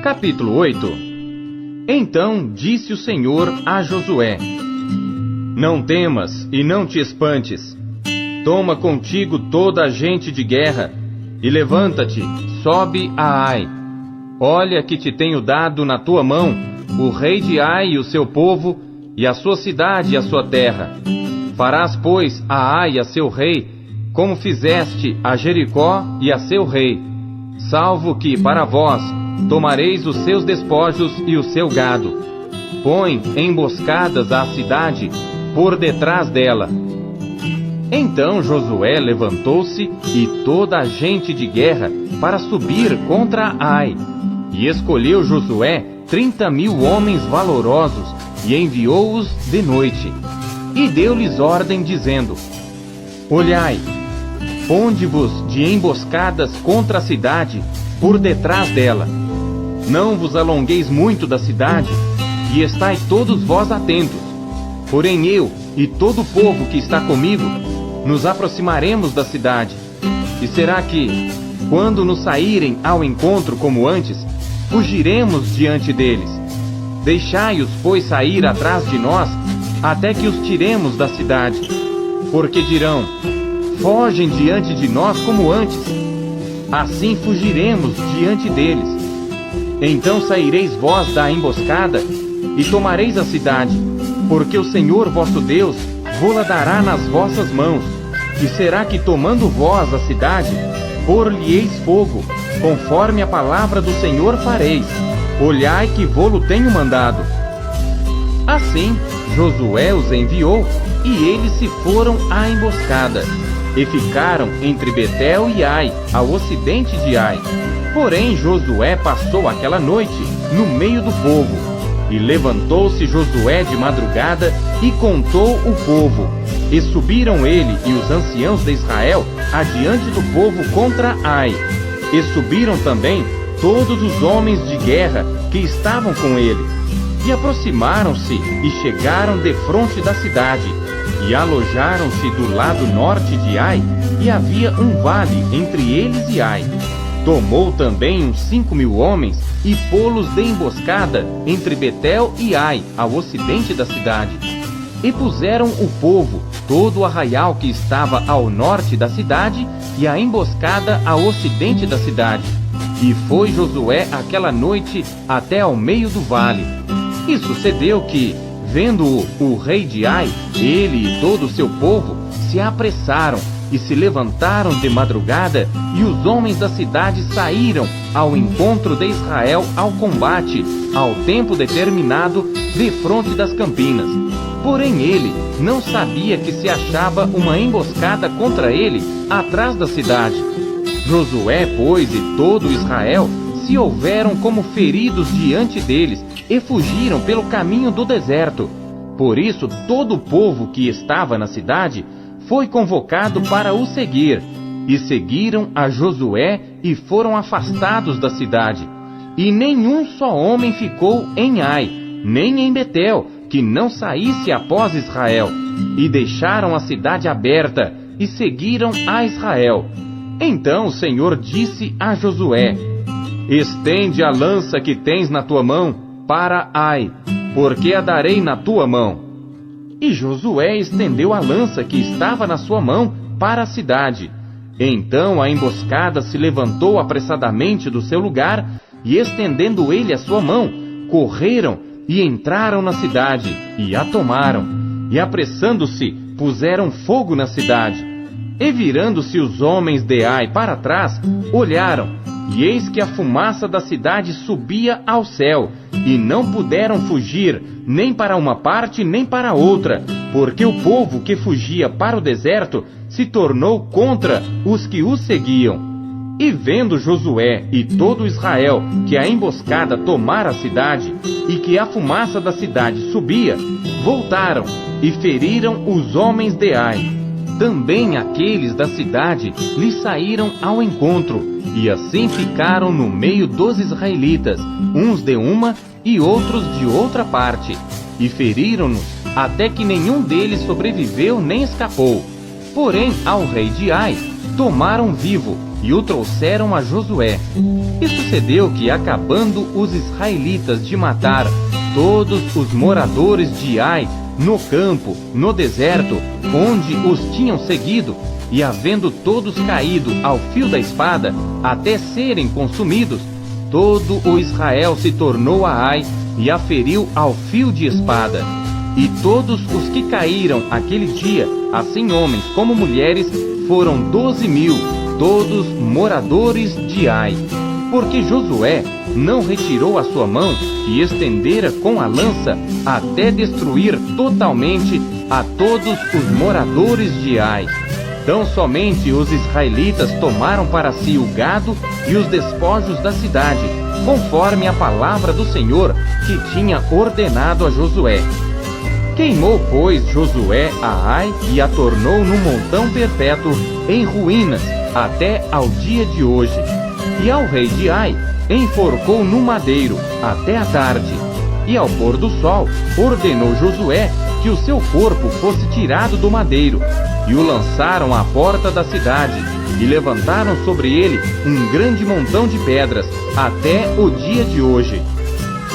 Capítulo 8. Então disse o Senhor a Josué: Não temas e não te espantes. Toma contigo toda a gente de guerra e levanta-te, sobe a Ai. Olha que te tenho dado na tua mão o rei de Ai e o seu povo, e a sua cidade e a sua terra. Farás, pois, a Ai e a seu rei, como fizeste a Jericó e a seu rei, salvo que, para vós, tomareis os seus despojos e o seu gado. Põe emboscadas à cidade por detrás dela. Então Josué levantou-se e toda a gente de guerra para subir contra Ai. E escolheu Josué 30.000 homens valorosos e enviou-os de noite. E deu-lhes ordem dizendo: Olhai, ponde-vos de emboscadas contra a cidade por detrás dela. Não vos alongueis muito da cidade, e estai todos vós atentos. Porém eu e todo o povo que está comigo nos aproximaremos da cidade. E será que, quando nos saírem ao encontro como antes, fugiremos diante deles? Deixai-os, pois, sair atrás de nós, até que os tiremos da cidade. Porque dirão: fogem diante de nós como antes. Assim fugiremos diante deles. Então saireis vós da emboscada e tomareis a cidade, porque o Senhor vosso Deus vô-la dará nas vossas mãos. E será que, tomando vós a cidade, pôr-lhe-eis fogo, conforme a palavra do Senhor fareis. Olhai que vô-lo tenho mandado. Assim Josué os enviou, e eles se foram à emboscada, e ficaram entre Betel e Ai, ao ocidente de Ai. Porém Josué passou aquela noite no meio do povo. E levantou-se Josué de madrugada e contou o povo. E subiram ele e os anciãos de Israel adiante do povo contra Ai. E subiram também todos os homens de guerra que estavam com ele. E aproximaram-se e chegaram defronte da cidade. E alojaram-se do lado norte de Ai, e havia um vale entre eles e Ai. Tomou também uns 5.000 homens e pô-los de emboscada entre Betel e Ai, ao ocidente da cidade. E puseram o povo, todo o arraial que estava ao norte da cidade, e a emboscada ao ocidente da cidade. E foi Josué aquela noite até ao meio do vale. E sucedeu que, vendo-o o rei de Ai, ele e todo o seu povo se apressaram e se levantaram de madrugada, e os homens da cidade saíram ao encontro de Israel ao combate, ao tempo determinado, defronte das campinas. Porém ele não sabia que se achava uma emboscada contra ele atrás da cidade. Josué, pois, e todo Israel se houveram como feridos diante deles, e fugiram pelo caminho do deserto. Por isso todo o povo que estava na cidade foi convocado para o seguir, e seguiram a Josué e foram afastados da cidade. E nenhum só homem ficou em Ai, nem em Betel, que não saísse após Israel. E deixaram a cidade aberta, e seguiram a Israel. Então o Senhor disse a Josué: Estende a lança que tens na tua mão para Ai, porque a darei na tua mão. E Josué estendeu a lança que estava na sua mão para a cidade. Então a emboscada se levantou apressadamente do seu lugar, e estendendo ele a sua mão, correram e entraram na cidade, e a tomaram. E apressando-se, puseram fogo na cidade. E virando-se os homens de Ai para trás, olharam, e eis que a fumaça da cidade subia ao céu, e não puderam fugir, nem para uma parte nem para outra, porque o povo que fugia para o deserto se tornou contra os que o seguiam. E vendo Josué e todo Israel que a emboscada tomara a cidade, e que a fumaça da cidade subia, voltaram e feriram os homens de Ai. Também aqueles da cidade lhe saíram ao encontro, e assim ficaram no meio dos israelitas, uns de uma e outros de outra parte, e feriram-nos até que nenhum deles sobreviveu nem escapou. Porém ao rei de Ai tomaram vivo, e o trouxeram a Josué. E sucedeu que, acabando os israelitas de matar todos os moradores de Ai, no campo, no deserto, onde os tinham seguido, e havendo todos caído ao fio da espada, até serem consumidos, todo o Israel se tornou a Ai e a feriu ao fio de espada. E todos os que caíram aquele dia, assim homens como mulheres, foram 12.000, todos moradores de Ai. Porque Josué não retirou a sua mão, que estendera com a lança, até destruir totalmente a todos os moradores de Ai. Tão somente os israelitas tomaram para si o gado e os despojos da cidade, conforme a palavra do Senhor que tinha ordenado a Josué. Queimou, pois, Josué a Ai e a tornou num montão perpétuo em ruínas até ao dia de hoje. E ao rei de Ai enforcou no madeiro até a tarde. E ao pôr do sol ordenou Josué que o seu corpo fosse tirado do madeiro, e o lançaram à porta da cidade, e levantaram sobre ele um grande montão de pedras, até o dia de hoje.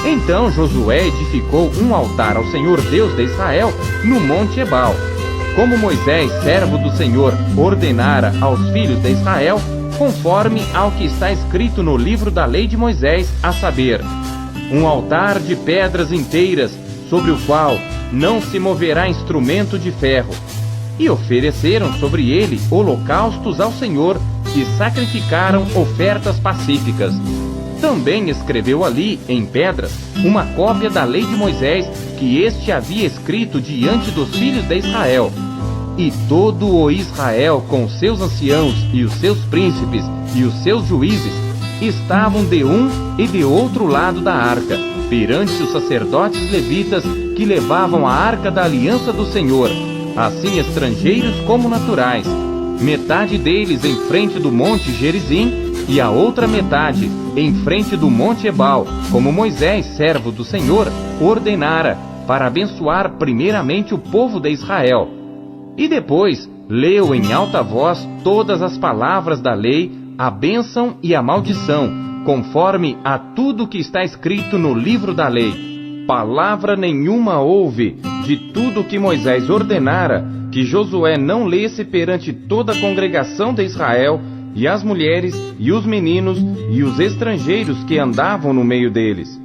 Então Josué edificou um altar ao Senhor Deus de Israel no monte Ebal, como Moisés, servo do Senhor, ordenara aos filhos de Israel, conforme ao que está escrito no livro da lei de Moisés, a saber, um altar de pedras inteiras, sobre o qual não se moverá instrumento de ferro. E ofereceram sobre ele holocaustos ao Senhor, e sacrificaram ofertas pacíficas. Também escreveu ali, em pedras, uma cópia da lei de Moisés, que este havia escrito diante dos filhos de Israel. E todo o Israel, com os seus anciãos, e os seus príncipes, e os seus juízes, estavam de um e de outro lado da arca, perante os sacerdotes levitas, que levavam a arca da aliança do Senhor, assim estrangeiros como naturais, metade deles em frente do monte Gerizim, e a outra metade em frente do monte Ebal, como Moisés, servo do Senhor, ordenara, para abençoar primeiramente o povo de Israel. E depois leu em alta voz todas as palavras da lei, a bênção e a maldição, conforme a tudo que está escrito no livro da lei. Palavra nenhuma houve de tudo que Moisés ordenara, que Josué não lesse perante toda a congregação de Israel, e as mulheres, e os meninos, e os estrangeiros que andavam no meio deles.